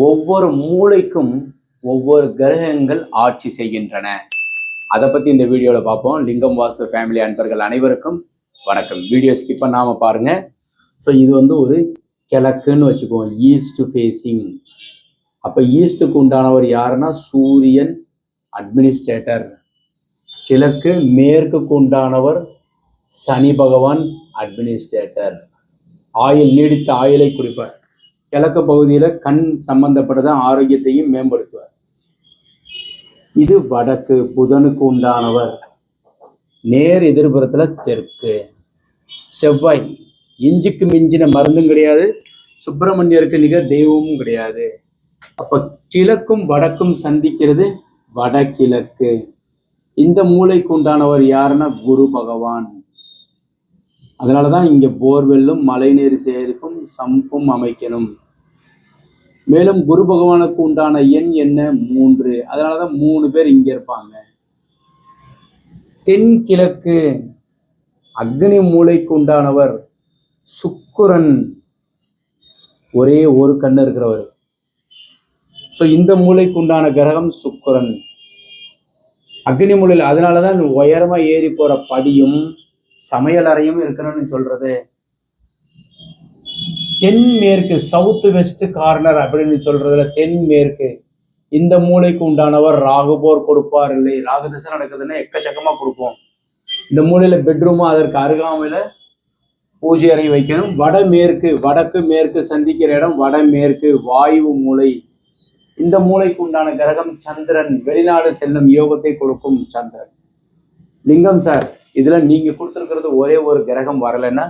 ஒவ்வொரு மூளைக்கும் ஒவ்வொரு கிரகங்கள் ஆட்சி செய்கின்றன. அதை பற்றி இந்த வீடியோவில் பார்ப்போம். லிங்கம் வாஸ்து ஃபேமிலி அன்பர்கள் அனைவருக்கும் வணக்கம். வீடியோ ஸ்கிப் பண்ணாமல் பாருங்கள். ஸோ இது ஒரு கிழக்குன்னு வச்சுக்குவோம், ஈஸ்ட் ஃபேஸிங். அப்போ ஈஸ்ட்டுக்கு உண்டானவர் யாருன்னா சூரியன், அட்மினிஸ்ட்ரேட்டர். கிழக்கு மேற்குக்கு உண்டானவர் சனி பகவான், அட்மினிஸ்ட்ரேட்டர். ஆயில், நீடித்த ஆயிலை குடிப்பார். கிழக்கு பகுதியில் கண் சம்பந்தப்பட்ட ஆரோக்கியத்தையும் மேம்படுத்துவார். இது வடக்கு, புதனுக்கு உண்டானவர். நேர் எதிர்புறத்தில் தெற்கு. செவ்வாய், இஞ்சிக்கு மிஞ்சின மருந்தும் கிடையாது, சுப்பிரமணியருக்கு நிகர் தெய்வமும் கிடையாது. அப்ப கிழக்கும் வடக்கும் சந்திக்கிறது வடகிழக்கு. இந்த மூளைக்கு உண்டானவர் யாருன்னா குரு பகவான். அதனாலதான் இங்க போர்வெல்லும் மழைநீர் சேகரிப்பும் சம்பும் அமைக்கணும். மேலும் குரு பகவானுக்கு உண்டான எண் என்ன? 3. அதனாலதான் 3 பேர் இங்க இருப்பாங்க. தென்கிழக்கு அக்னி மூளைக்கு உண்டானவர் சுக்கிரன், ஒரே ஒரு கண்ணு இருக்கிறவர். ஸோ இந்த மூளைக்கு உண்டான கிரகம் சுக்கிரன், அக்னி மூலையில். அதனாலதான் உயரமா ஏறி போற படியும் சமையல் அறையும் இருக்கணும்னு சொல்றது. தென்மேற்கு, சவுத் வெஸ்ட் கார்னர் அப்படின்னு சொல்றதுல தென்மேற்கு. இந்த மூளைக்கு உண்டானவர் ராகு போர் கொடுப்பார். இல்லை, ராகு திசை நடக்குதுன்னா எக்கச்சக்கமா கொடுப்போம். இந்த மூலையில பெட்ரூமும் அதற்கு அருகாமையில பூஜை அறை வைக்கணும். வடமேற்கு, வடக்கு மேற்கு சந்திக்கிற இடம் வடமேற்கு, வாயு மூளை. இந்த மூளைக்கு உண்டான கிரகம் சந்திரன், வெளிநாடு செல்லும் யோகத்தை கொடுக்கும் சந்திரன். லிங்கம் சார், இதுல நீங்க கொடுத்துருக்கிறது ஒரே ஒரு கிரகம் வரலைன்னா,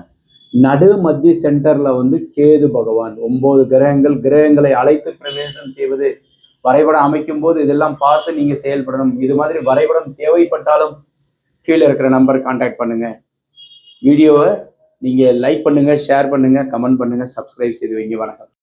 நடு மத்திய சென்டர்ல கேது பகவான். 9 கிரகங்களை அழைத்து பிரவேசம் செய்வது. வரைபடம் அமைக்கும் போது இதெல்லாம் பார்த்து நீங்க செயல்படணும். இது மாதிரி வரைபடம் தேவைப்பட்டாலும் கீழே இருக்கிற நம்பர் கான்டாக்ட் பண்ணுங்க. வீடியோவை நீங்க லைக் பண்ணுங்க, ஷேர் பண்ணுங்க, கமெண்ட் பண்ணுங்க, சப்ஸ்கிரைப் செய்து வைங்க. வணக்கம்.